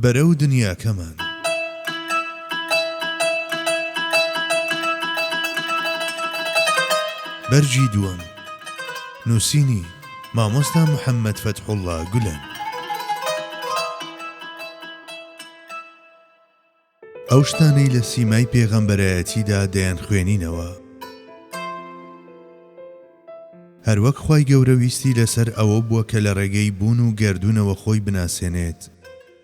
بەرەو دنیاکەمان بەرجی دووەم نووسینی مامۆستا محەممەد فەتحوڵڵا گولەن. ئەو شتانەی لە سیمای پێغەمبەرایەتیدا دەیان خوێنینەوە. هەروەک خوای گەورە ویستی لەسەر ئەوە بووە کە لە ڕێگەی بوون و گردوونەوە خۆی بناسێنێت.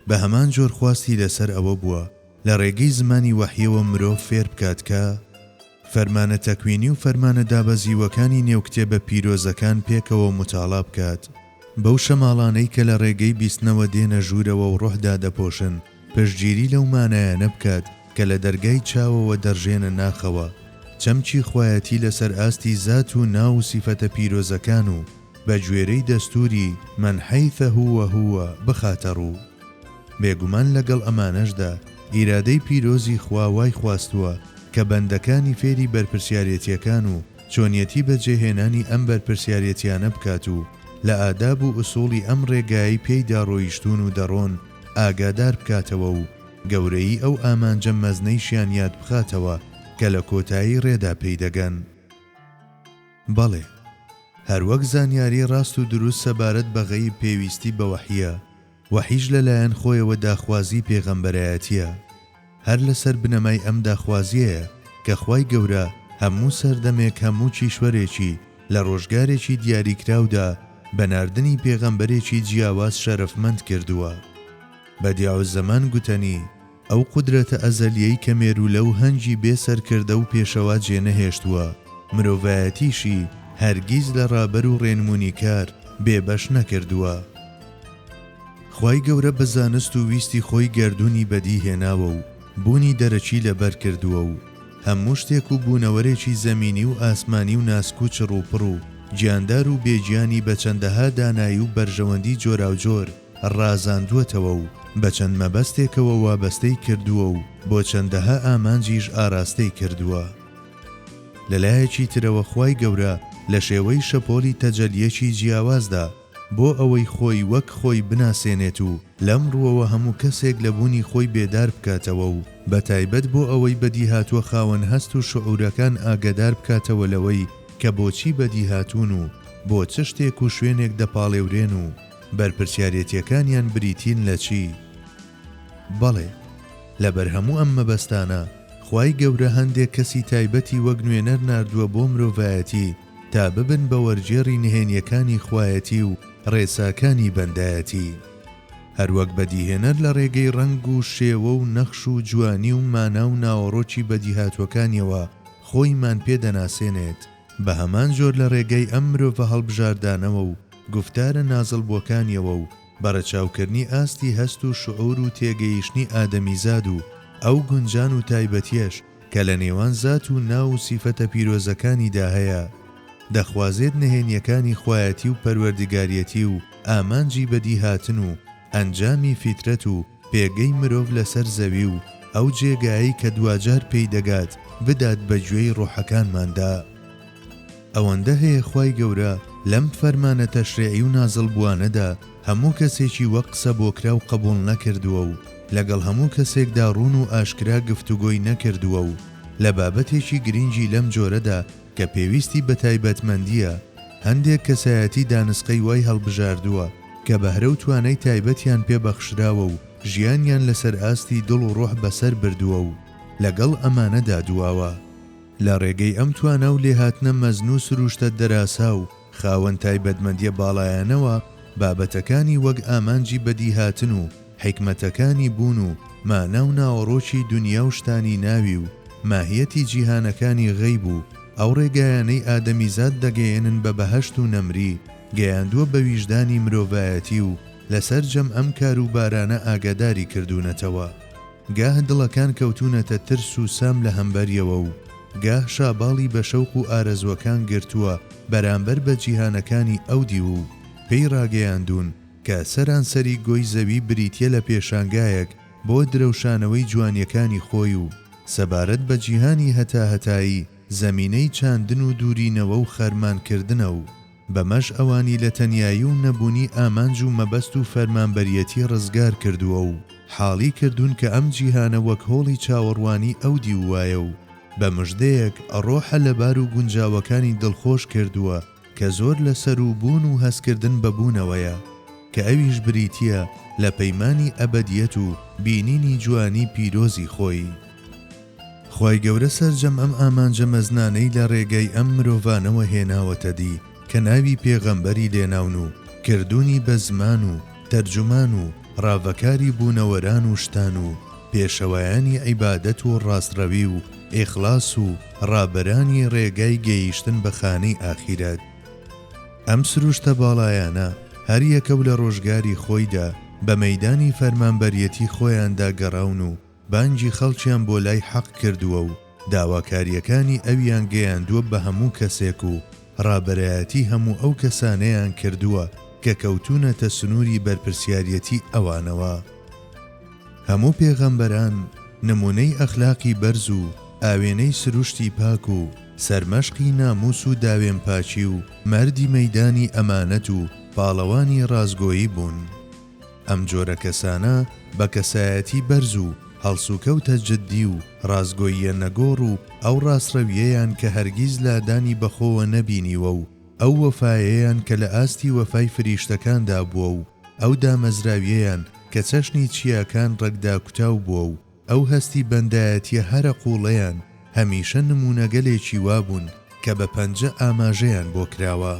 بە هەمان جۆر خواستی لەسەر ئەوە بووە لە ڕێگەی زمانی وەحیەوە مرۆڤ فێر بکات کە فەرمانە تەکوینی و فەرمانە دابەزیوەکانی نێوکتێبە پیرۆزەکان پێکەوە متاڵا بکات. بەو شەماڵانەی کە لە ڕێگەی بیستنەوە دێنە ژوورەوە و ڕۆحدا دەپۆشن پشتگیری لەو مانایانە بکات کە لە دەرگای چاوەوە دەڕژێنە ناخەوە. چەمچی خوایەتی لەسەر ئاستی زات و ناو و سیفەتە پیرۆزەکان و بە گوێرەی دەستوری من حەیثە هووە هووە بخاتە ڕوو. بێگومان لەگەڵ ئەمانەشدا ئیرادەی پیرۆزی خوا وای خواستووە کە بەندەکانی فێری بەرپرسیارەتیەکان و چۆنیەتی بەجێهێنانی ئەم بەرپرسیارەتیانە بکات و لە ئاداب و ئوسوڵی ئەم ڕێگایی پێیدا ڕۆیشتون و دەڕۆن ئاگادار بکاتەوە و گەورەی ئەو ئامانجە مەزنەیشیان یاد بخاتەوە کە لە کۆتایی ڕێدا پێیدەگەن. بەڵێ، هەروەک زانیاری ڕاست و دروست سەبارەت بە غەیب پێویستی بە وەحیە، وەحیش لەلایەن خۆیەوە داخوازی پێغەمبەرایەتیە. هەر لەسەر بنەمای ئەم داخوازیەیە کە خوای گەورە هەموو سەردەمێک هەموو چیشوەرێکی لە ڕۆژگارێکی دیاریکراودا بە ناردنی پێغەمبەرێکی جیاواز شەرەفمەند کردووە. بە دیاو زەمان گوتەنی ئەو قودرەتە ئەزەلیەی کە مێرولە و هەنگی بێسەرکردە و پێشەوا جێنەهێشتووە، مرۆڤایەتیشی هەرگیز لە ڕابەر و ڕێنمونی کار بێبەش نەکردووە. خوای گەورە بە زانست و ویستی خۆی گردوونی بەدی هێناوە و بوونی دەرەچی لەبەر کردووە و هەموو شتێک و بوونەوەرێکی زەمینی و ئاسمانی و ناسک و چڕوپڕ و گیاندار و بێگیانی بە چەندەها دانایی و بەرژەوەندی جۆراوجۆر ڕازاندووەتەوە و بە چەند مەبەستێکەوە وابەستەی کردووە و بۆ چەندەها ئامانجیش ئاراستەی کردووە. لەلایەکی ترەوە خوای گەورە لە شێوەی شەپۆلی تەجەلیەکی جیاوازدا بۆ ئەوەی خۆی وەک خۆی بناسێنێت و لەم ڕووەوە هەموو کەسێک لە بوونی خۆی بێدار بکاتەوە و بە تایبەت بۆ ئەوەی بەدی هاتووە خاوەن هەست و شعورەکان ئاگادار بکاتەوە لەوەی کە بۆچی بەدی هاتوون و بۆ چ شتێک و شوێنێک دەپاڵێورێن و بەرپرسیارەتیەکانیان بریتین لە چی. بەڵێ، لەبەر هەموو ئەم مەبەستانە خوای گەورە هەندێک کەسی تایبەتی وەک نوێنەر ناردووە بۆ مرۆڤایەتی تا ببن بە وەرجێڕی نهێنیەکانی خوایەتی و ڕێساکانی بەندایەتی. هەروەک بەدیهێنەر لە ڕێگەی ڕەنگ و شێوە و نەخش و جوانی و مانا و ناوەڕۆکی بەدیهاتوەکانیەوە خۆیمان پێدەناسێنێت. بە هەمان جۆر لە ڕێگەی ئەم مرۆڤە هەڵبژاردانەوە و گفتارە نازڵبووەکانیەوە و بەڕەچاوکردنی ئاستی هەست و شعور و تێگەیشتنی ئادەمیزاد و ئەو گونجان و تایبەتیەش کە لە نێوان زات و ناو و سیفەتە پیرۆزەکانیدا هەیە، دەخوازێت نهێنیەکانی خوایەتی و پەروەردگاریەتی و ئامانجی بەدی هاتن و ئەنجامی فیترەت و پێگەی مرۆڤ لەسەر زەوی و ئەو جێگایی کە دوجار پێی دەگات بدات بەگوێی ڕۆحەکانماندا. ئەوەندە هەیە خوای گەورە لەم فەرمانە تەشریعی و نازڵبووانەدا هەموو کەسێکی وەک قسە بۆکرا و قبوڵ نەکردووە و لەگەڵ هەموو کەسێکدا ڕوون و ئاشکرا گفتوگۆی نەکردووە و لە بابەتێکی گرنگی لەم جۆرەدا کە پێویستی بە تایبەتمەندیە هەندێک کەسایەتی دانسقەی وای هەڵبژاردووە کە بەهرە و توانای تایبەتیان پێبەخشراوە و ژیانیان لەسەر ئاستی دڵ و ڕۆح بەسەر بردووە و لەگەڵ ئەمانەدا دواوە. لە ڕێگەی ئەم توانە و لێهاتنە مەزن و سروشتە دەراسا و خاوەن تایبەتمەندیە باڵایانەوە بابەتەکانی وەک ئامانجی بەدیهاتن و حیکمەتەکانی بوون و مانا و ناوەڕۆکی دنیا و شتانی ناوی و ماهیەتی جیهانەکانی غەیب و ئەو ڕێگایانەی ئادەمیزاد دەگەیەنن بە بەهەشت و نەمری گەیاندووە بە ویژدانی مرۆڤایەتی و لەسەر جەم ئەم کاروبارانە ئاگاداری کردوونەتەوە. گاه دڵەکان کەوتونەتە ترس و سام لە هەمبەریەوە و گاه شاباڵی بە شەوق و ئارەزوەکان گرتووە بەرامبەر بە جیهانەکانی ئەودی و پێی ڕاگەیاندون کە سەرانسەری گۆی زەوی بریتیە لە پێشانگایەک بۆ درەوشانەوەی جوانیەکانی خۆی و سەبارەت بە جیهانی هەتاهەتایی زەمینەی چاندن و دوورینەوە و خەرمانکردنە و بەمەش ئەوانی لە تەنیایی و نەبوونی ئامانج و مەبەست و فەرمانبەریەتی ڕزگار کردووە و حاڵی کردوون کە ئەم جیهانە وەک هۆڵی چاوەڕوانی ئەو دیوایە و بە مژدەیەک ڕۆحە لەبار و گونجاوەکانی دڵخۆش کردووە کە زۆر لەسەر و بوون و هەستکردن بەبوونەوەیە کە ئەویش بریتیە لە پەیمانی ئەبەدیەت و بینینی جوانی پیرۆزی خۆی. خوای گەورە سەرجەم ئەم ئامانجە مەزنانەی لە ڕێگەی ئەم مرۆڤانەوە هێناوەتە دی کە ناوی پێغەمبەری لێناون و کردوونی بە زمان و تەرجمان و ڕاوەکاری بوونەوەران و شتان و پێشەوایانی عیبادەت و ڕاستڕەوی و ئیخلاس و ڕابەرانی ڕێگای گەیشتن بە خانەی ئاخیرەت. ئەم سروشتە باڵایانە هەر یەکەو لە ڕۆژگاری خۆیدا بە مەیدانی فەرمانبەریەتی خۆیاندا گەڕاون و بانگی خەڵکیان بۆ لای حەق کردووە و داواکاریەکانی ئەویان گەیاندووە بە هەموو کەسێک و ڕابەرایەتی هەموو ئەو کەسانەیان کردووە کە کەوتونەتە سنووری بەرپرسیارەتی ئەوانەوە. هەموو پێغەمبەران نمونەی ئەخلاقی بەرز و ئاوێنەی سروشتی پاک و سەرمەشقی ناموس و داوێن پاچی و مەردی مەیدانی ئەمانەت و پاڵەوانی ڕازگۆیی بوون. ئەم جۆرە کەسانە بە کەسایەتی بەرز و هەڵسوکەوتە جددی و ڕازگۆییە نەگۆڕ و ئەو ڕاستڕەویەیان کە هەرگیز لادانی بەخۆوە نەبینیوە و ئەو وەفایەیان کە لە ئاستی وەفای فریشتەکاندا بووە و ئەو دامەزراویەیان کە چەشنی چیاکان ڕەگدا کوتاو بووە و ئەو هەستی بەندایەتیە هەرە قوڵەیان هەمیشە نمونەگەلێکی وابوون کە بە پەنجە ئاماژەیان بۆ کراوە.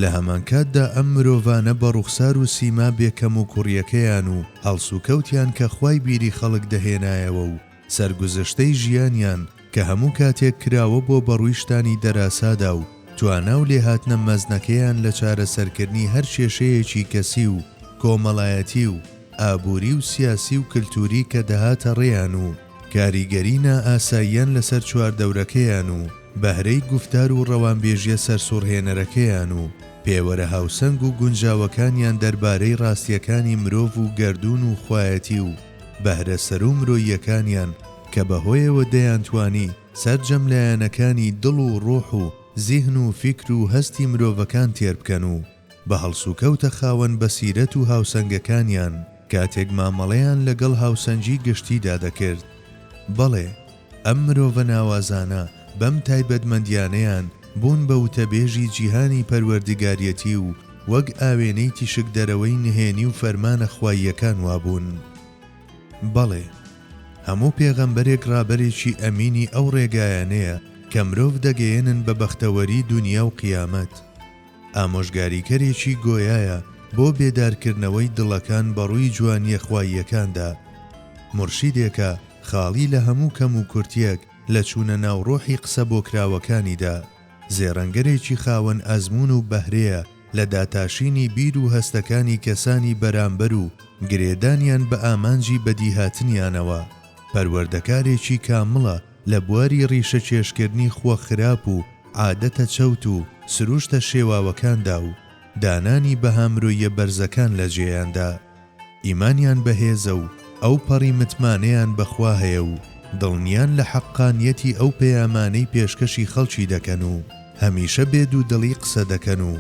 لە هەمان کاتدا ئەم مرۆڤانە بە ڕوخسار و سیما بێکەم و کوڕیەکەیان و هەڵسوکەوتیان کە خوای بیری خەڵک دەهێنایەوە و سەرگوزەشتەی ژیانیان کە هەموو کاتێک کراوە بۆ بەڕوویشتانی دەراسادا و توانا و لێهاتنە مەزنەکەیان لە چارەسەرکردنی هەر کێشەیەکی کەسی و کۆمەڵایەتی و ئابووری و سیاسی و کلتوری کە دەهاتە ڕێیان و کاریگەرینا ئاساییان لەسەر چواردەورەکەیان و بەهرەی گفتار و ڕەوانبێژیە سەرسوڕهێنەرەکەیان و پێوەرە هاوسەنگ و گونجاوەکانیان دەربارەی ڕاستیەکانی مرۆڤ و گەردون و خوایەتی و بەهرە سەر و مرۆییەکانیان کە بەهۆیەوە دەیانتوانی سەرجەم لایەنەکانی دڵ و ڕۆح و زیهن و فیکر و هەستی مرۆڤەکان تێر بکەن و بە هەڵسوکەوتە خاوەن بەسیرەت و هاوسەنگەکانیان کاتێک مامەڵەیان لەگەڵ هاوسەنجی گشتیدا دەکرد. بەڵێ ئەم مرۆڤە ناوازانە بەم تایبەتمەندیانەیان بوون بە وتەبێژی جیهانی پەروەردگاریەتی و وەک ئاوێنەی تیشک دەرەوەی نهێنی و فەرمانە خواییەکان وابوون. بەڵێ هەموو پێغەمبەرێک ڕابەرێکی ئەمینی ئەو ڕێگایانەیە کە مرۆڤ دەگەیەنن بە بەختەوەری دنیا و قیامەت. ئامۆژگاریکەرێکی گۆیایە بۆ بێدارکردنەوەی دڵەکان بەڕووی جوانیە خواییەکاندا. مرشیدێکە خاڵی لە هەموو کەم و کورتیەک لە چوونە ناوڕۆحی قسە بۆ کراوەکانیدا. زێڕەنگەرێکی خاوەن ئەزمون و بەهرەیە لە داتاشینی بیر و هەستەکانی کەسانی بەرامبەر و گرێدانیان بە ئامانجی بەدیهاتنیانەوە. پەروەردەکارێکی کامڵە لە بواری ڕیشە چێشکردنی خۆ خراپ و عادەتە چەوت و سروشتە شێواوەکاندا و دانانی بەهامرۆیە بەرزەکان لە جێیاندا. ئیمانیان بەهێزە و ئەو پەڕی متمانەیان بەخوا هەیە و دڵنیان لە حەقانیەتی ئەو پەیامانەی پێشکەشی خەڵکی دەکەن و هەمیشە بێد و دڵی قسە دەکەن و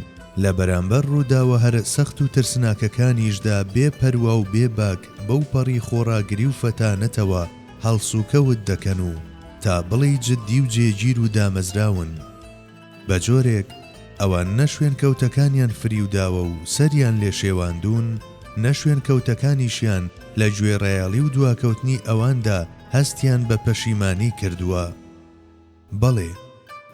لە بەرامبەر ڕووداوە هەر سەخت و ترسناکەکانیشدا بێ پەروا و بێ باک بەو پەڕی خۆڕاگری و فەتانەتەوە هەڵسوکەوت دەکەن و تا بڵی جددی و جێگیر و دامەزراون. بە جۆرێک ئەوان نەشوێن کەوتەکانیان فریوداوە و سەریان لێ شێواندون، نەشوێن کەوتەکانیشیان لە گوێ ڕێیاڵی و دواکەوتنی ئەواندا هەستیان بە پەشیمانی کردووە. بەڵێ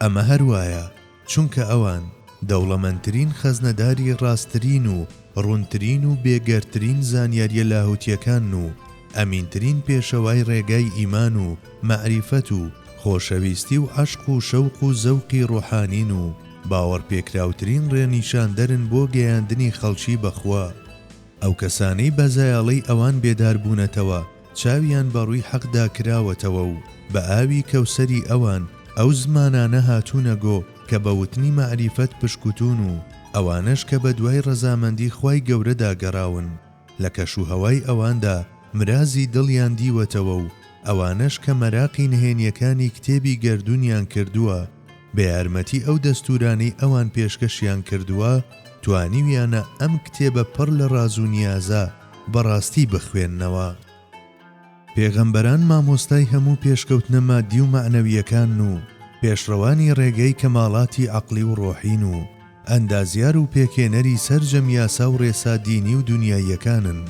ئەمە هەروایە چونکە ئەوان دەوڵەمەندترین خەزنەداری ڕاستترین و ڕوونترین و بێگەرترین زانیاریە لاهوتیەکان و ئەمینترین پێشەوای ڕێگای ئیمان و مەعریفەت و خۆشەویستی و عەشق و شەوق و زەوقی ڕوحانین و باوەڕپێکراوترین ڕێنیشاندەرن بۆ گەیاندنی خەڵکی بەخوا. ئەو کەسانەی بەزایاڵەی ئەوان بێدار بوونەتەوە چاویان بەڕووی حەقدا کراوەتەوە و بە ئاوی کەوسەری ئەوان ئەو زمانانە هاتوونە گۆ کە بە وتنی مەعریفەت پشکوتون و ئەوانش کە بە دوای ڕەزامەندی خوای گەورەدا گەڕاون لە کەشوهەوای ئەواندا مرازی دڵیان دیوەتەوە و ئەوانش کە مەراقی نهێنیەکانی کتێبی گەردوونیان کردووە بە یارمەتی ئەو دەستورانەی ئەوان پێشکەشیان کردووە توانیویانە ئەم کتێبە پڕ لە ڕاز و نیازە بەڕاستی بخوێننەوە. پێغەمبەران مامۆستای هەموو پێشکەوتنە مادی و معنەویەکان و پێشڕەوانی ڕێگەی کەماڵاتی عەقلی و ڕۆحین و ئەندازیار و پێکێنەری سەرجەم یاسا و ڕێسا دینی و دونیاییەکانن.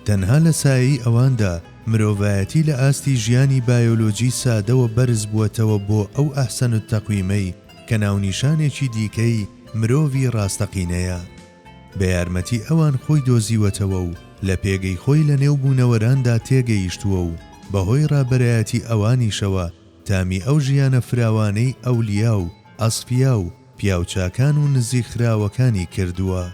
تەنها لە سایەی ئەواندا مرۆڤایەتی لە ئاستی ژیانی بایۆلۆجی سادەوە بەرز بووەتەوە بۆ ئەو ئەحسەن التەقویمەی کە ناونیشانێکی دیکەی مرۆڤی ڕاستەقینەیە. بە یارمەتی ئەوان خۆی دۆزیوەتەوە و لە پێگەی خۆی لە نێو بوونەوەراندا تێگەیشتووە و بەهۆی ڕابەرایەتی ئەوانیشەوە تامی ئەو ژیانە فراوانەی ئەولیا و ئەسفیا و پیاوچاکان و نزیکراوەکانی کردووە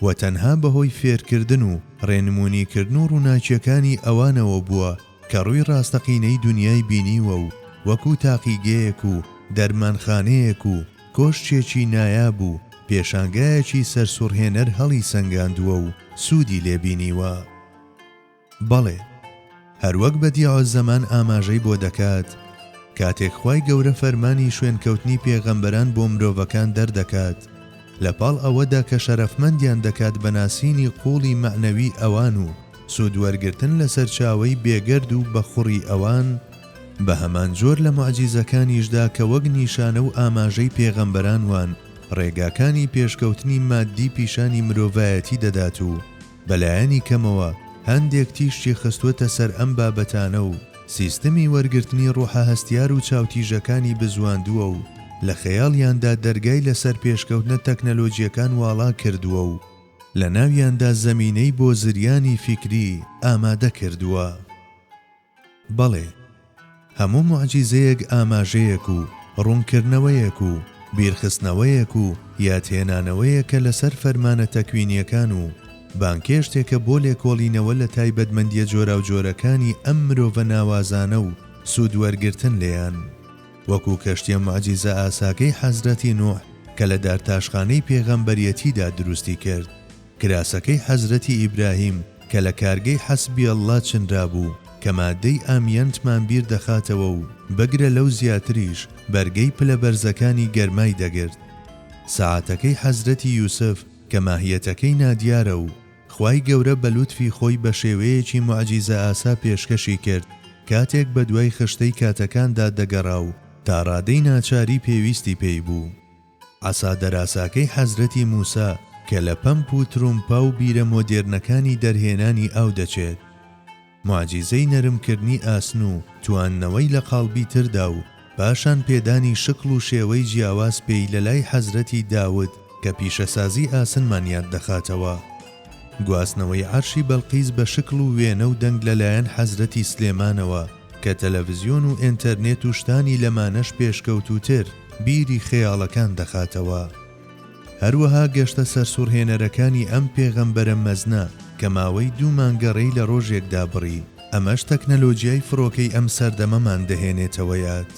و تەنها بەهۆی فێرکردن و ڕێنمونیکردن و ڕووناکیەکانی ئەوانەوە بووە کە ڕووی ڕاستەقینەی دنیای بینیوە و وەکو تاقیگەیەک و دەرمانخانەیەک و کۆشتێکی نایاب و پێشانگایەکی سەرسوڕهێنەر هەڵی سەنگاندووە و سوودی لێبینیوە. بەڵێ، هەروەک بەدیعە زەمان ئاماژەی بۆ دەکات، کاتێک خوای گەورە فەرمانی شوێنکەوتنی پێغەمبەران بۆ مرۆڤەکان دەردەکات، لەپاڵ ئەوەدا کە شەرەفمەندیان دەکات بەناسینی قوڵی مەعنەوی ئەوان و سوودوەرگرتن لە سەرچاوەی بێگەرد و بەخوڕی ئەوان، بە هەمان جۆر لە موعجیزەکانیشدا کە وەک نیشانە و ئاماژەی پێغەمبەران وان ڕێگاکانی پێشکەوتنی مادی پیشانی مرۆڤایەتی دەدات و بەلایەنی کەمەوە هەندێک تیشتی خستووەتە سەر ئەم بابەتانە و سیستمی وەرگرتنی ڕۆحە هەستیار و چاوتیژەکانی بزواندووە و لە خەیاڵیاندا دەرگای لەسەر پێشکەوتنە تەکنەلۆجیەکان واڵا کردووە و لە ناویاندا زەمینەی بۆ زریانی فیکری ئامادە کردووە. بەڵێ، هەموو موعجیزەیەک ئاماژەیەک و ڕوونکردنەوەیەک و بیرخستنەوەیەک و یادهێنانەوەیەکە لەسەر فەرمانە تەکوینیەکان و بانکێشتێکە بۆ لێکۆڵینەوە لە تایبەتمەندیە جۆرا و جۆرەکانی ئەم مرۆڤە ناوازانە و سوودوەرگرتن لێیان، وەکو کەشتیە موعجیزە ئاساکەی حەزرەتی نوح کە لە دارتاشخانەی پێغەمبەریەتیدا دروستی کرد، کراسەکەی حەزرەتی ئیبراهیم کە لە کارگەی حەسبی ئەڵڵا چنرابوو کە مادەی ئامیەنتمان بیر دەخاتەوە و بەگرە لەو زیاتریش بەرگەی پلە بەرزەکانی گەرمای دەگرت، سەعاتەکەی حەزرەتی یوسف کە ماهیەتەکەی نادیارە و خوای گەورە بە لوتفی خۆی بە شێوەیەکی موعجیزە ئاسا پێشکەشی کرد کاتێک بە دوای خشتەی کاتەکاندا دەگەڕا و تا ڕادەی ناچاری پێویستی پێی بوو، عەسا دەراساکەی حەزرەتی موسا کە لە پەمپ و ترومپا و بیرە مۆدێرنەکانی دەرهێنانی ئاو دەچێت، موعجیزەی نەرمکردنی ئاسن و تواننەوەی لە قاڵبی تردا و پاشان پێدانی شکل و شێوەی جیاواز پێی لە لای حەزرەتی داود کە پیشەسازی ئاسنمان یاد دەخاتەوە، گواستنەوەی عەرشی بەلقیس بە شکل و وێنە و دەنگ لەلایەن حەزرەتی سلێمانەوە کە تەلەڤیزیۆن و ئینتەرنێت و شتانی لەمانەش پێشکەوتوتر بیری خەیاڵەکان دەخاتەوە. هەروەها گەشتە سەرسوڕهێنەرەکانی ئەم پێغەمبەرە مەزنە کە ماوەی 2 مانگەڕەی لە ڕۆژێکدا بڕی، ئەمەش تەکنەلۆجیای فڕۆکەی ئەم سەردەمەمان دەهێنێتەوە یاد.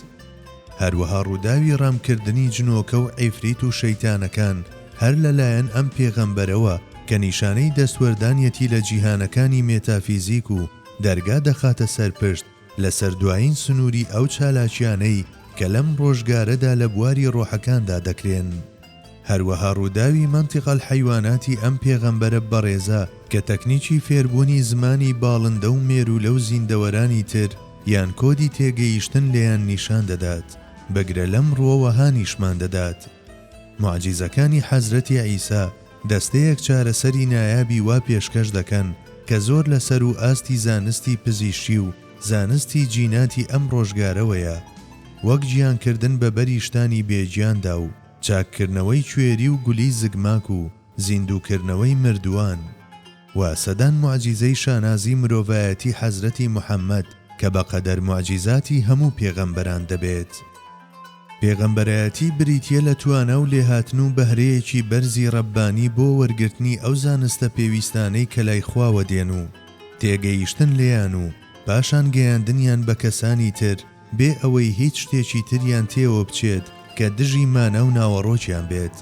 هەروەها ڕووداوی ڕامکردنی جنۆکە و عیفریت و شەیتانەکان هەر لەلایەن ئەم پێغەمبەرەوە کە نیشانەی دەستوەردانیەتی لە جیهانەکانی مێتافیزیک و دەرگا دەخاتە سەرپشت لە سەردوایین سنووری ئەو چالاکیانەی کە لەم ڕۆژگارەدا لە بواری ڕۆحەکاندا دەکرێن. هەروەها ڕووداوی مەنتیقە الحەیواناتی ئەم پێغەمبەرە بەڕێزە کە تەکنیکی فێربوونی زمانی باڵندە و مێرو لەو زیندەوەرانی تر یان کۆدی تێگەیشتن لێیان نیشان دەدات، بەگرە لەم ڕۆوەها نیشمان دەدات. موعجیزەکانی حەزرەتی عیسا دەستەیەک چارەسەری نایابی وا پێشکەش دەکەن کە زۆر لەسەر و ئاستی زانستی پزیشکی و زانستی جیناتی ئەم ڕۆژگارەوەیە، وەک گیانکردن بە بەریشتانی بێگیاندا و چاککردنەوەی کوێری و گولی زگماک و زیندووکردنەوەی مردووان، و سەدان موعجیزەی شانازی مرۆڤایەتی حەزرەتی موحەممەد کە بەقەدەر موعجیزاتی هەموو پێغەمبەران دەبێت. پێغەمبەرایەتی بریتیە لە توانە و لێهاتن و بەهرەیەکی بەرزی ڕەبانی بۆ وەرگرتنی ئەو زانستە پێویستانەی کە لای خواوە دێن و تێگەیشتن لێیان و پاشان گەیاندنیان بە کەسانی تر بێ ئەوەی هیچ شتێکی تریان تێوە بچێت کە دژی مانە و ناوەڕۆکیان بێت.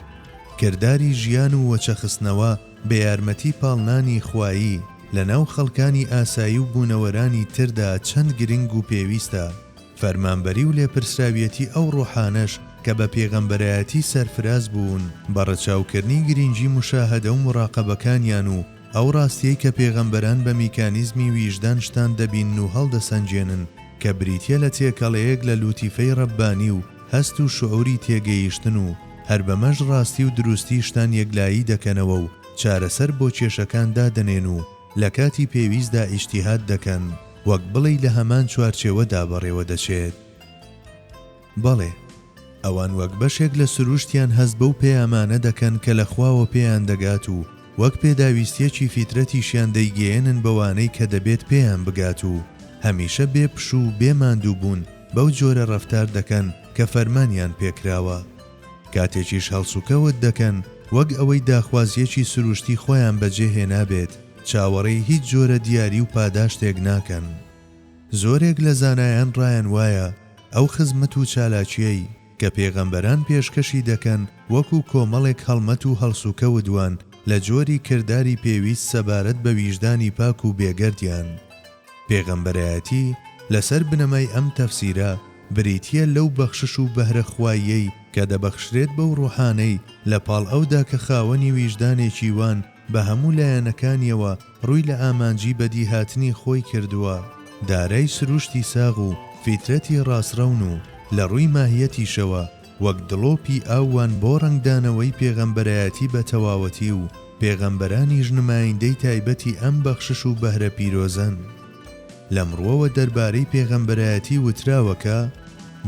کردداری ژیان و وەچەخستنەوە بە یارمەتی پاڵنانی خوایی لە ناو خەڵکانی ئاسایی و بوونەوەرانی تردا چەند گرنگ و پێویستە. فەرمانبەری و لێپرسراویەتی ئەو ڕۆحانەش کە بە پێغەمبەرایەتی سەرفراز بوون بە ڕەچاوکردنی گرنگی مشاهدە و مراقەبەکانیان و ئەو ڕاستیەی کە پێغەمبەران بە میکانیزمی ویژدان شتان دەبین و هەڵدەسەنجێنن کە بریتیە لە تێکەڵەیەک لە لوتیفەی ڕەبانی و هەست و شعوری تێگەیشتن و هەر بەمەش ڕاستی و دروستی شتان یەکلایی دەکەنەوە و چارەسەر بۆ کێشەکان دادەنێن و لە کاتی پێویستدا ئیجتیهاد دەکەن وەک بڵێ لە هەمان چوارچێوەدا بەڕێوە دەچێت. بەڵێ ئەوان وەک بەشێک لە سروشتیان هەست بەو پێیامانە دەکەن کە لە خواوە پێیان دەگات و وەک پێداویستیەکی فیترەتیشیان دەیگەێنن بەوانەی کە دەبێت پێیان بگات و هەمیشە بێ پش و بێماندوو بوون بەو جۆرە ڕەفتار دەکەن کە فەرمانیان پێکراوە. کاتێکیش هەڵسوکەوت دەکەن وەک ئەوەی داخوازیەکی سروشتی خۆیان بەجێهێنابێت چاوەڕێی هیچ جۆرە دیاری و پاداشتێک ناکەن. زۆرێک لە زانایان ڕایان وایە ئەو خزمەت و چالاکیەی کە پێغەمبەران پێشکەشی دەکەن وەکو کۆمەڵێک هەڵمەت و هەڵسوکەوتوان لە جۆری کردداری پێویست سەبارەت بە ویژدانی پاک و بێگەردیان. پێغەمبەرایەتی لەسەر بنەمای ئەم تەفسیرە بریتیە لەو بەخشش و بەهرەخواییەی کە دەبەخشرێت بەو ڕوحانەی لە پاڵ ئەودا کە خاوەنی ویژدانێکی وان بە هەموو لایەنەکانیەوە ڕووی لە ئامانجی بەدیهاتنی خۆی کردووە، دارای سروشتی ساغ و فیترەتی ڕاستڕەون و لە ڕووی ماهیەتیشەوە وەک دڵۆپی ئاوان بۆ ڕنگدانەوەی پێغەمبەرایەتی بە تەواوەتی و پێغەمبەرانیش نمایندەی تایبەتی ئەم بەخشش و بەهرە پیرۆزەن. لەمڕۆوە دەربارەی پێغەمبەرایەتی وتراوەکە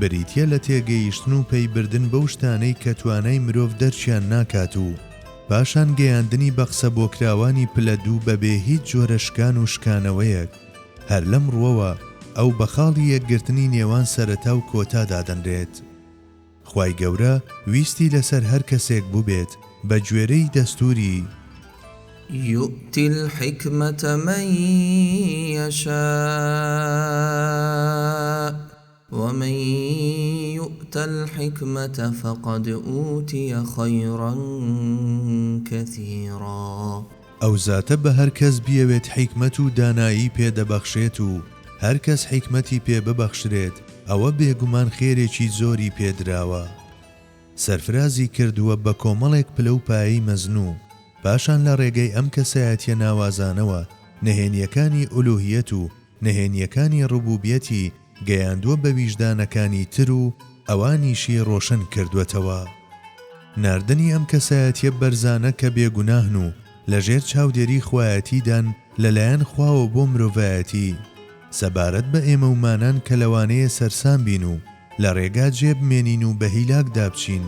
بریتیە لە تێگەیشتن و پەیبردن بەو شتانەی کە توانای مرۆڤ دەرچیان ناکات و پاشان گەیاندنی بە قسە بۆ کراوانی پلە دوو بەبێ هیچ جۆرە شکان و شکانەوەیەک. هەر لەمڕۆوە ئەو بەخاڵی یەکگرتنی نێوان سەرەتا و کۆتادا دەنرێت. خوای گەورە ویستی لەسەر هەر کەسێک بووبێت بە گوێرەی دەستوری يؤتي الحكمة من يشاء ومن يؤت الحكمة فقد أوتي خيرا كثيرا. ئەو زاتە بە هەر کەس بیەوێت حیکمەت و دانایی پێدەبەخشێت و هەر کەس حیکمەتی پێ ببەخشرێت ئەوە بێگومان خێرێکی زۆری پێدراوە. سەرفرازی کردووە بە کۆمەڵێک پلە و پایی مەزنوو، پاشان لە ڕێگەی ئەم کەسایەتیە ناوازانەوە نەهێنیەکانی ئولوهیەت و نەهێنیەکانی ڕوبوبیەتی گەیاندووە بە ویژدانەکانی تر و ئەوانیشی ڕۆشن کردوێتەوە. ناردنی ئەم کەسایەتیە بەرزانە کە بێگوناهن و لەژێر چاودێری خوایەتیدان لەلایەن خواوە بۆ مرۆڤایەتی سەبارەت بە ئێمە ومانان کە لەوانەیە سەرسام بین و لە ڕێگا جێبمێنین و بە هیلاک دابچین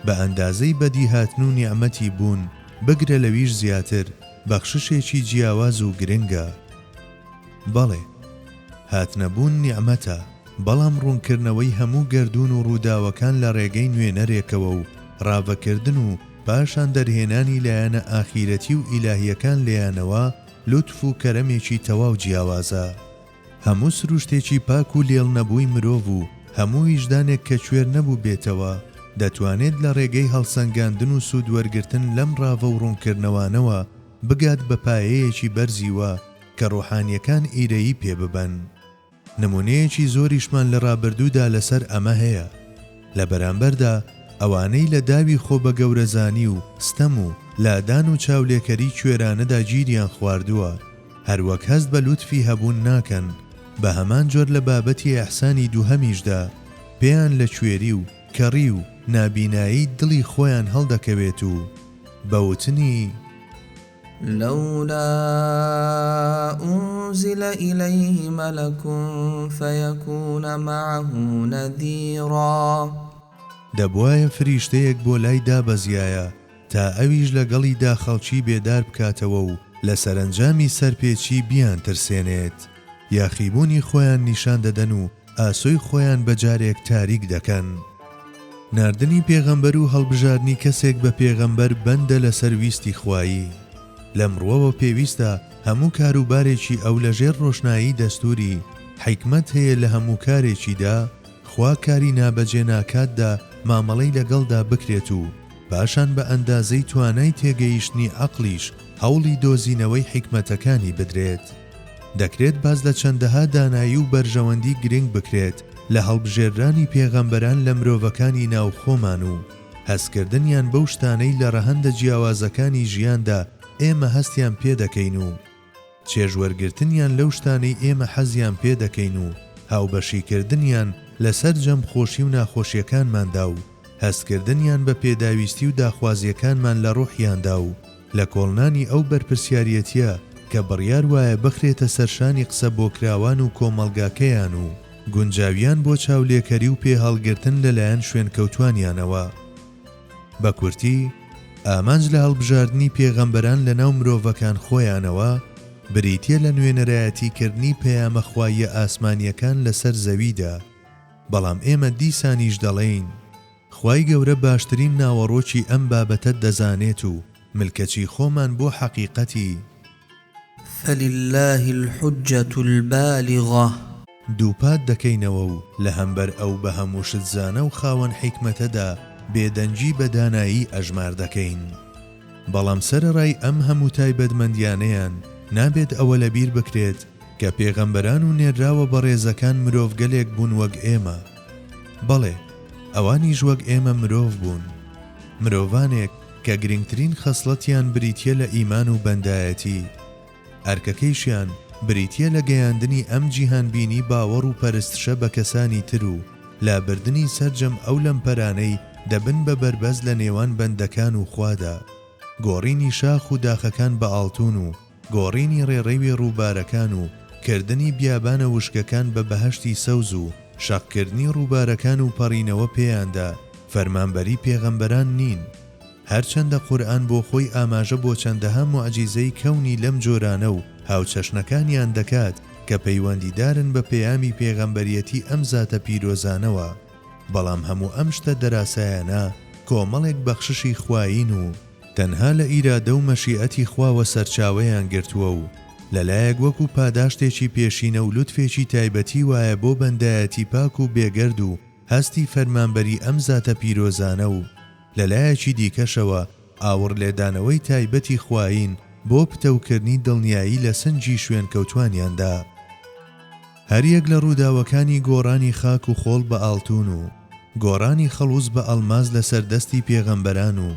بە ئەندازەی بەدیهاتن و نیعمەتی بوون بگرە لەویش زیاتر بەخششێکی جیاواز و گرنگە. بەڵێ هاتنەبوون نیعمەتە، بەڵام ڕوونکردنەوەی هەموو گەردون و ڕووداوەکان لە ڕێگەی نوێنەرێکەوە و ڕاوەکردن و پاشان دەرهێنانی لایەنە ئاخیرەتی و ئیلاهیەکان لێیانەوە لوتف و کەرەمێکی تەواو جیاوازە. هەموو سروشتێکی پاک و لێڵ نەبووی مرۆڤ و هەموو ویژدانێک کە کوێر نەبوو بێتەوە دەتوانێت لە ڕێگەی هەڵسەنگاندن و سوود وەرگرتن لەم ڕاوە و ڕوونکردنەوانەوە بگات بە پایەیەکی بەرزیوە کە ڕوحانیەکان ئیرەیی پێ ببەن. نمونەیەکی زۆریشمان لە ڕابردوودا لەسەر ئەمە هەیە. لە بەرامبەردا ئەوانەی لە داوی خۆ بە گەورەزانی و ستەم و لادان و چاولێکەری کوێرانەدا گیریان خواردووە، هەروەک هەست بە لوتفی هەبوون ناکەن، بە هەمان جۆر لە بابەتی ئەحسانی دووهەمیشدا پێیان لە کوێری و کەڕی و نابینایی دڵی خۆیان هەڵدەکەوێت و بەوتنی لولا أنزل إليه ملك فيكون معه نذيرا. دەبوایە فریشتەیەک بۆ لای دابەزیایە تا ئەویش لەگەڵیدا خەڵکی بێدار بکاتەوە و لە سەرنجامی سەرپێچی بیان ترسێنێت. یاخیبوونی خۆیان نیشان دەدەن و ئاسۆی خۆیان بەجارێک تاریک دەکەن. ناردنی پێغەمبەر و هەڵبژاردنی کەسێک بە پێغەمبەر بەندە لە سەرویستی خوایی. لەمڕۆوە پێویستە هەموو کاروبارێکی ئەو لەژێر ڕۆشنایی دەستوری حیکمەت هەیە لە هەموو کارێکیدا خوا کاری نابەجێ ناکاتدا مامەڵەی لەگەڵدا بکرێت و پاشان بە ئەندازەی توانای تێگەیشتنی عەقلیش هەوڵی دۆزینەوەی حیکمەتەکانی بدرێت. دەکرێت باز لە چەندەها دانایی و بەرژەوەندی گرنگ بکرێت لە هەڵبژێردرانی پێغەمبەران لە مرۆڤەکانی ناوخۆمان و هەستکردنیان بەو شتانەی لە ڕەهەندە جیاوازەکانی ژیاندا ئێمە هەستیان پێ دەکەین و چێژوەرگرتنیان لەو شتانەی ئێمە حەزیان پێ دەکەین و هاوبەشیکردنیان لەسەر جەمخۆشی و ناخۆشیەکانماندا و هەستکردنیان بە پێداویستی و داخوازیەکانمان لە ڕوحیاندا و لە کۆڵنانی ئەو بەرپرسیارەتیە کە بڕیار وایە بخرێتە سەرشانی قسە بۆکراوان و کۆمەڵگاکەیان و گونجاویان بۆ چاولێکەری و پێهەڵگرتن لەلایەن شوێنکەوتوانیانەوە. بە کورتی ئامانج لە هەڵبژاردننی پێغەمبەران لە ناو مرۆڤەکان خۆیانەوە بریتیە لە نوێنەرایەتیکردنی پەیامەخواییە ئاسمانیەکان لەسەر زەویدا. بەڵام ئێمە دیسانیش دەڵێین خوای گەورە باشترین ناوەڕۆکی ئەم بابەتە دەزانێت و ملکەچی خۆمان بۆ حەقیقەتی فلله الحجة البالغة دووپات دەکەینەوە و لە هەمبەر ئەو بە هەموو شتزانە و خاوەن حیکمەتەدا بێدەنجی بە دانایی ئەژمار دەکەین. بەڵام سەرەڕای ئەم هەموو تایبەتمەندیانەیان نابێت ئەوە لەبیر بکرێت کە پێغەمبەران و نێراوە بە ڕێزەکان مرۆڤگەلێک بوون وەک ئێمە. بەڵێ ئەوانیش وەک ئێمە مرۆڤ بوون، مرۆڤانێک کە گرنگترین خەسڵەتیان بریتیە لە ئیمان و بەندایەتی، ئەرکەکەیشیان بریتیە لە گەیاندنی ئەم جیهانبینی باوەڕ و پەرستشە بە کەسانی تر و لابردنی سەرجەم ئەو لەمپەرانەی دەبن بە بەربەز لە نێوان بەندەکان و خوادا، گۆڕینی شاخ و داخەکان بە ئاڵتون و گۆڕینی ڕێڕەوی ڕووبارەکان و کردنی بیابانە وشکەکان بە بەهەشتی سەوز و شەقکردنی ڕووبارەکان و پەڕینەوە پێیاندا فەرمانبەری پێغەمبەران نین. هەرچەندە قورئان بۆ خۆی ئاماژە بۆ چەندەها موعجیزەی کەونی لەم جۆرانە و هاوچەشنەکانیان دەکات کە پەیوەندیدارن بە پەیامی پێغەمبەریەتی ئەم زاتە پیرۆزانەوە. بەڵام هەموو ئەم شتە دەراسایانە کۆمەڵێک بەخششی خوایین و تەنها لە ئیرادە و مەشیئەتی خواوە سەرچاوەیان گرتووە و لەلایەک وەکو پاداشتێکی پێشینە و لوتفێکی تایبەتی وایە بۆ بەندایەتی پاک و بێگەرد و هەستی فەرمانبەری ئەم زاتە پیرۆزانە و لەلایەکی دیکەشەوە ئاوڕ لێدانەوەی تایبەتی خوایین بۆ پتەوکردنی دڵنیایی لە سنجی شوێنکەوتوانیاندا. هەریەک لە ڕووداوەکانی گۆڕانی خاک و خۆڵ بە ئاڵتون و گۆڕانی خەڵوز بە ئەڵماز لە سەردەستی پێغەمبەران و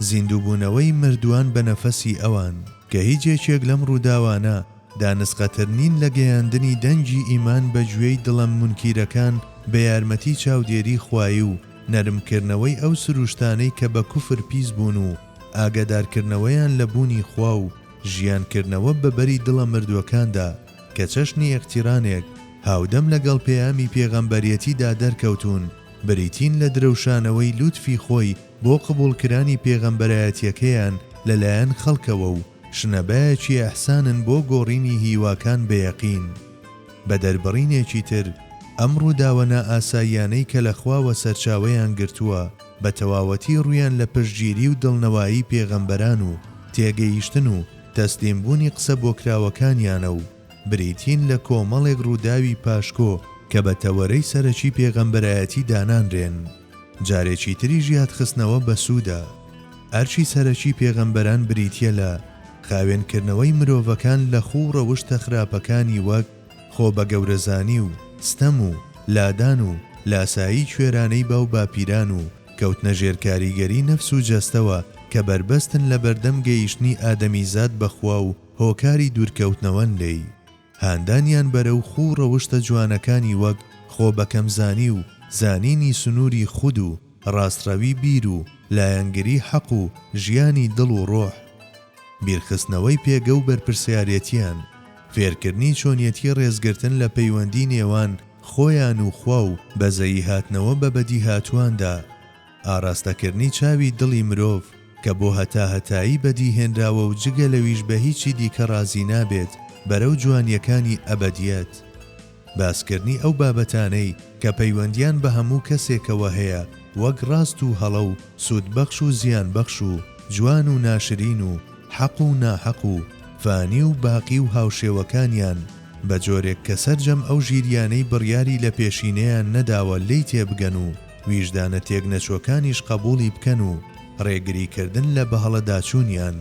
زیندووبوونەوەی مردووان بە نەفەسی ئەوان کە هیچ یەکێک لەم ڕووداوانە دانسقەتر نین لە گەیاندنی دەنجی ئیمان بە گوێی دڵە منکیرەکان بە یارمەتی چاودێری خوایی و نەرمکردنەوەی ئەو سروشتانەی کە بە کوفر پیس بوون و ئاگادارکردنەوەیان لە بوونی خوا و ژیانکردنەوە بەبەری دڵە مردووەکاندا کە چەشنی ئەقتیرانێک هاودەم لەگەڵ پەیامی پێغەمبەریەتیدا دەرکەوتون، بریتین لە درەوشانەوەی لوتفی خۆی بۆ قبولکرانی پێغەمبەرایەتیەکەیان لەلایەن خەڵکەوە و شنەبایەکی ئەحسانن بۆ گۆڕینی هیواکان بەیەقین. بە دەربڕینێکی تر ئەم ڕووداوە ئاساییانەی کە لە خواوە سەرچاوەیان گرتووە بە تەواوەتی ڕویان لە پشتگیری و دڵنەوایی پێغەمبەران و تێگەیشتن و تەسلیمبوونی قسە بۆکراوەکانیانە و بریتین لە کۆمەڵێک ڕووداوی پاشکۆ کە بە تەوەرەی سەرەکی پێغەمبەرایەتی دانانرێن. جارێکی تریژ یادخستنەوە بە سوودا. ئەرچی سەرەکی پێغەمبەران بریتیە لە خاوێنکردنەوەی مرۆڤەکان لە خوو ڕەوشتە خراپەکانی وەک خۆ بە گەورەزانی و ستەم و لادان و لاسایی کوێرانەی باو باپیران و کەوتنە ژێرکاریگەری نەفس و جەستەوە کە بربەستن لە بەردەم گەیشتنی ئادەمیزاد بەخوا و هۆکاری دوورکەوتنەوەن لێی. هاندانیان بەرەو خوو ڕەوشتە جوانەکانی وەک خۆ بەکەمزانی و زانینی سنووری خود و ڕاستڕەوی بیر و لایەنگری حەق و ژیانی دڵ و ڕۆح، بیرخستنەوەی پێگە و بەرپرسیارەتیان، فێرکردنی چۆنیەتی ڕێزگرتن لە پەیوەندی نێوان خۆیان و خوا و بەزەیی هاتنەوە بە بەدی هاتوواندا، ئاراستەکردنی چاوی دڵی مرۆڤ کە بۆ هەتاهەتایی بەدیهێنراوە و جگە لەویش بە هیچی دیکە ڕازی نابێت بەرەو جوانیەکانی ئەبەدیەت، باسکردنی ئەو بابەتانەی کە پەیوەندیان بە هەموو کەسێکەوە هەیە وەک ڕاست و هەڵە و سوودبەخش و زیانبەخش و جوان و ناشرین و حەق و ناحەق و فانی و باقی و هاوشێوەکانیان بە جۆرێک کە سەرجەم ئەو ژیریانەی بڕیاری لە پێشینەیان نەداوە لێی تێبگەن و ویژدانە تێک نەچۆکانیش قبوڵی بکەن و ڕێگریکردن لە بەهەڵەداچوونیان،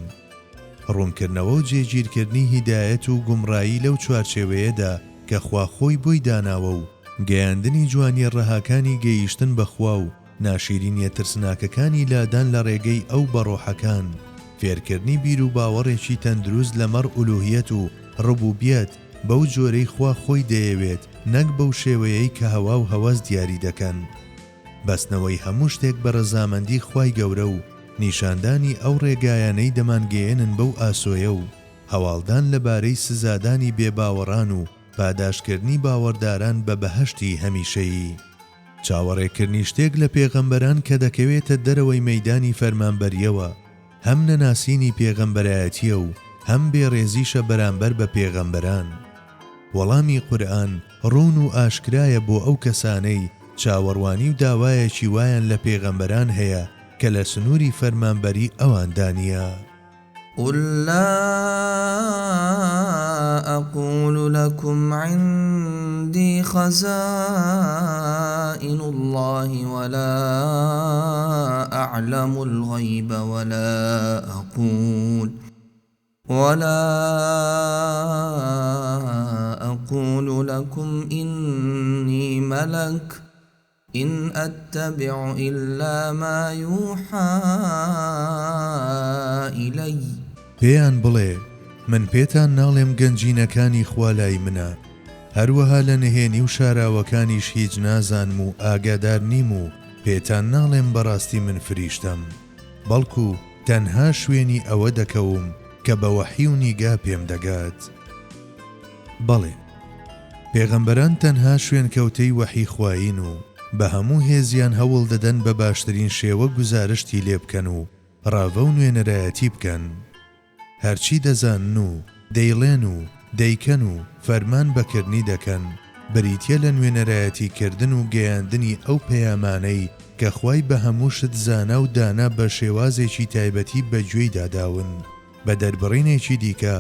ڕوونکردنەوە و جێگیرکردنی هیدایەت و گومڕایی لەو چوارچێوەیەدا کە خوا خۆی بۆی داناوە و گەیاندنی جوانی ڕەهاکانی گەیشتن بەخوا و ناشیرینیە ترسناکەکانی لادان لە ڕێگەی ئەو بەڕۆحەکان، فێرکردنی بیر و باوەڕێکی تەندروست لەمەڕ ئولوهیەت و ڕبوبیەت بەو جۆرەی خوا خۆی دەیەوێت نەک بەو شێوەیەی کە هەوا و هەوەس دیاری دەکەن. بەستنەوەی هەموو شتێک بە ڕەزامەندی خوای گەورە و نیشاندانی ئەو ڕێگایانەی دەمانگەێنن بەو ئاسۆیە و هەواڵدان لەبارەی سزادانی بێباوەڕان و پاداشکردنی باوەڕداران بە بەهەشتی هەمیشەیی. چاوەڕێکردنی شتێک لە پێغەمبەران کە دەکەوێتە دەرەوەی مەیدانی فەرمانبەریەوە هەم نەناسینی پێغەمبەرایەتیە و هەم بێڕێزیشە بەرامبەر بە پێغەمبەران. وەڵامی قورئان ڕوون و ئاشکرایە بۆ ئەو کەسانەی چاوەڕوانی و داوایەکی وایان لە پێغەمبەران هەیە کە لە سنووری فەرمانبەری ئەوان دانیە. قل لا أقول لكم عندي خزائن الله ولا أعلم الغيب ولا أقول لكم إني ملك إن أتبع إلا ما يوحى إلي. پێیان بڵێ من پێتان ناڵێم گەنجینەکانی خوا لای منە، هەروەها لە نهێنی و شاراوەکانیش هیچ نازانم و ئاگادار نیم و پێتان ناڵێم بەڕاستی من فریشتەم، بەڵکو تەنها شوێنی ئەوە دەکەوم کە بە وەحی و نیگا پێم دەگات. بەڵێ پێغەمبەران تەنها شوێن کەوتەی وەحی خوایین و بە هەموو هێزیان هەوڵ دەدەن بە باشترین شێوە گوزارشتی لێ بکەن و ڕاوە و نوێنەرایەتی بکەن. هەرچی دەزانن و دەیڵێن و دەیکەن و فەرمان بەکردنی دەکەن بریتیە لە نوێنەرایەتیکردن و گەیاندنی ئەو پەیامانەی کە خوای بە هەموو شت زانا و دانا بە شێوازێکی تایبەتی بەگوێی داداون. بە دەربڕینێکی دیکە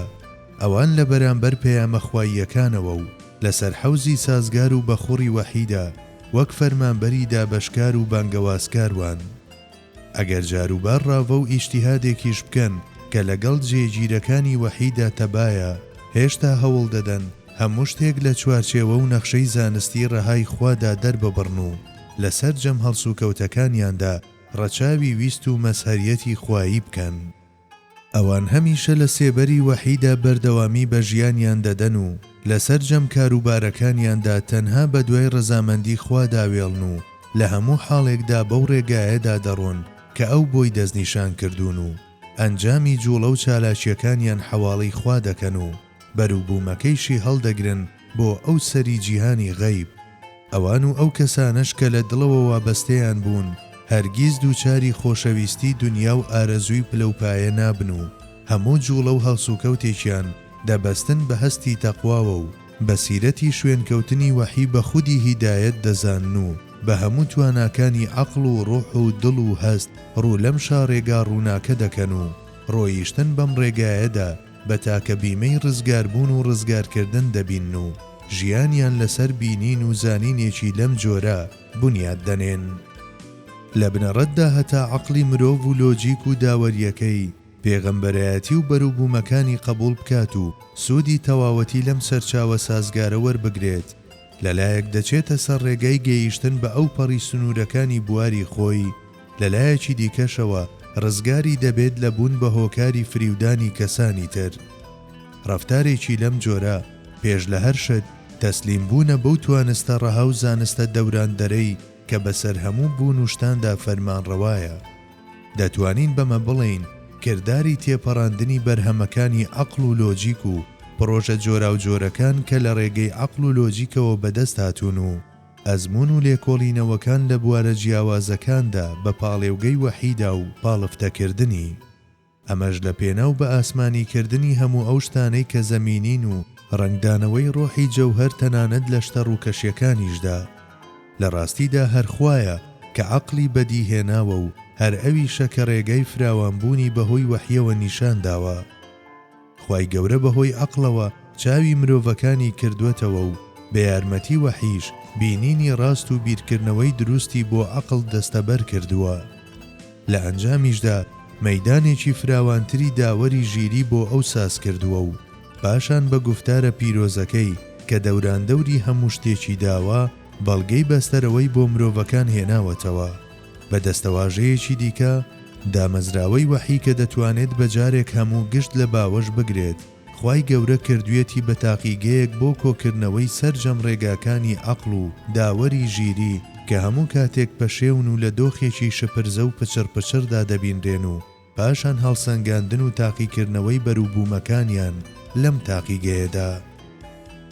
ئەوان لە بەرامبەر پەیامە خواییەکانەوە و لەسەر حەوزی سازگار و بەخوڕی وەحیدا وەک فەرمانبەری دابەشکار و بانگەوازکاروان. ئەگەر جاروبار ڕاوە و ئیجتیهادێکیش بکەن کە لەگەڵ جێگیرەکانی وەحیدا تەبایە، هێشتا هەوڵ دەدەن هەموو شتێک لە چوارچێوە و نەخشەی زانستی ڕەهای خوادا دەرببڕن و لەسەر جەم هەڵسوکەوتەکانیاندا ڕەچاوی ویست و مەسهەریەتی خوایی بکەن. ئەوان هەمیشە لە سێبەری وەحیدا بەردەوامی بە ژیانیان دەدەن و لەسەر جەم کاروبارەکانیاندا تەنها بە دوای ڕەزامەندی خوادا وێڵن و لە هەموو حاڵێکدا بەو ڕێگایەدا دەڕۆن کە ئەو بۆی دەستنیشان کردوون و ئەنجامی جوڵە و چالاکیەکانیان حەواڵەی خوا دەکەن و بەرووبوومەکەیشی هەڵدەگرن بۆ ئەو سەری جیهانی غەیب. ئەوان و ئەو کەسانش کە لە دڵەوە وابەستەیان بوون هەرگیز دووچاری خۆشەویستی دنیا و ئارەزووی پلەپایە نابن و هەموو جوڵە و هەڵسوکەوتێکیان دەبەستن بە هەستی تەقواوە و بەسیرەتی شوێنکەوتنی وەحی بە خودی هیدایەت دەزانن و بە هەموو تواناکانی عەقڵ و ڕوح و دڵ و هەست ڕوو لەم شاڕێگا ڕووناکە دەکەن و ڕۆیشتن بەم ڕێگایەدا بە تاکە بیمەی ڕزگاربوون و ڕزگارکردن دەبین و ژیانیان لەسەر بینین و زانینێکی لەم جۆرە بنیاد دەنێن. لە بنەڕەتدا هەتا عەقڵی مرۆڤ و لۆجیک و داوەریەکەی پێغەمبەرایەتی و بەرووبوومەکانی قبول بکات و سوودی تەواوەتی لەم سەرچاوە سازگارە وەربگرێت، لەلایەک دەچێتە سەر ڕێگای گەیشتن بە ئەو پەڕی سنوورەکانی بواری خۆی، لەلایەکی دیکەشەوە ڕزگاری دەبێت لە بوون بە هۆکاری فریودانی کەسانی تر. ڕەفتارێکی لەم جۆرە پێش لە هەر شت تەسلیم بوونە بەو توانستە ڕەها و زانستە دەوراندەرەی کە بەسەر هەموو بوون و شتاندا فەرمانڕەوایە. دەتوانین بەمە بڵێین کردداری تێپەڕاندنی بەرهەمەکانی عەقڵ و لۆجیک و پرۆژە جۆرا و جۆرەکان کە لە ڕێگەی عەقڵ و لۆجیکەوە بەدەست هاتوون و ئەزمون و لێکۆڵینەوەکان لە بوارە جیاوازەکاندا بە پاڵێوگەی وەحیدا و پاڵفتەکردنی. ئەمەش لە پێناو بە ئاسمانیکردنی هەموو ئەو شتانەی کە زەمینین و ڕنگدانەوەی ڕۆحی جەوهەر تەنانەت لە شتە ڕووکەشیەکانیشدا. لە ڕاستیدا هەر خوایە کە عەقڵی بەدی هێناوە و هەر ئەویشە کە ڕێگەی فراوانبوونی بەهۆی وەحیەوە نیشان داوە. خوای گەورە بەهۆی عەقڵەوە چاوی مرۆڤەکانی کردوێتەوە و بە یارمەتی وەحیش بینینی ڕاست و بیرکردنەوەی دروستی بۆ عەقڵ دەستەبەر کردووە. لە ئەنجامیشدا مەیدانێکی فراوانتری داوەری ژیری بۆ ئەو ساز کردووە و پاشان بە گوفتارە پیرۆزەکەی کە دەوراندەوری هەموو شتێکی داوە بەڵگەی بەستەرەوەی بۆ مرۆڤەکان هێناوەتەوە. بە دەستەواژەیەکی دیکە دامەزراوەی وەحی کە دەتوانێت بەجارێک هەموو گشت لە باوەش بگرێت خوای گەورە کردوێتی بە تاقیگەیەک بۆ کۆکردنەوەی سەرجەم ڕێگاکانی عەقڵ و داوەری ژیری کە هەموو کاتێک پەشێون و لە دۆخێکی شپرزە و پچڕدا دەبینرێن و پاشان هەڵسەنگاندن و تاقیکردنەوەی بەرووبوومەکانیان لەم تاقیگەیەدا.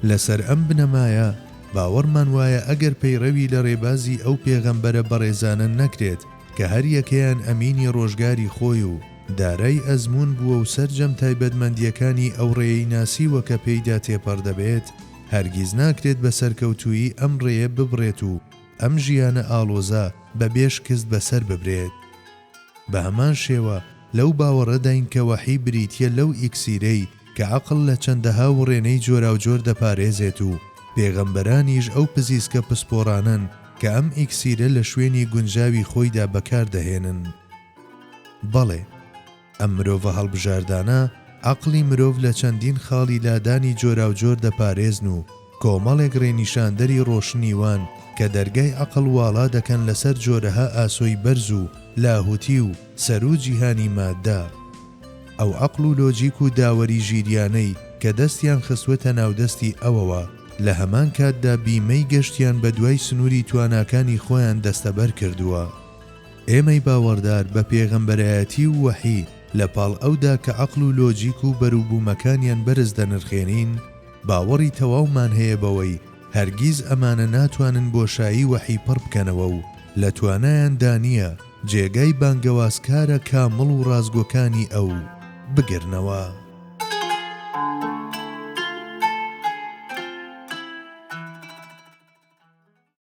لەسەر ئەم بنەمایە باوەڕمان وایە ئەگەر پەیڕەوی لە ڕێبازی ئەو پێغەمبەرە بەڕێزانە نەکرێت کە هەر یەکەیان ئەمینی ڕۆژگاری خۆی و دارای ئەزمون بووە و سەرجەم تایبەتمەندیەکانی ئەو ڕێی ناسیوە کە پێیدا تێپەڕ دەبێت، هەرگیز ناکرێت بە سەرکەوتووی ئەم ڕێیە ببڕێت و ئەم ژیانە ئاڵۆزە بە بێشکست بەسەر ببرێت. بە هەمان شێوە لەو باوەڕەداین کە وەحی بریتیە لەو ئیکسیرەی کە عەقڵ لە چەندەها وڕێنەی جۆراوجۆر دەپارێزێت و پێغەمبەرانیش ئەو پزیسکە پسپۆڕانن کە ئەم ئیکسیرە لە شوێنی گونجاوی خۆیدا بەکاردەهێنن. بەڵێ، ئەم مرۆڤە هەڵبژاردانە عەقڵی مرۆڤ لە چەندین خاڵی لادانی جۆراوجۆر دەپارێزن و کۆمەڵێک ڕێنیشاندەری ڕۆشنیوان کە دەرگای عەقڵ واڵا دەکەن لەسەر جۆرەها ئاسۆی بەرز و لاهوتی و سەر و جیهانی ماددا. ئەو عەقڵ و لۆجیک و داوەری ژیریانەی کە دەستیان خستوەتە ناودەستی ئەوەوە لە هەمان کاتدا بیمەی گەشتیان بە دوای سنووری تواناکانی خۆیان دەستەبەر کردووە. ئێمەی باوەڕدار بە پێغەمبەرایەتی و وەحی لە پاڵ ئەودا کە عەقڵ و لۆجیک و بەرووبوومەکانیان بەرز دەنرخێنین، باوەڕی تەواومان هەیە بەوەی هەرگیز ئەمانە ناتوانن بۆشایی وەحی پڕ بکەنەوە و لە توانایاندا نییە جێگای بانگەوازکارە کامڵ و ڕازگۆکانی ئەو بگرنەوە.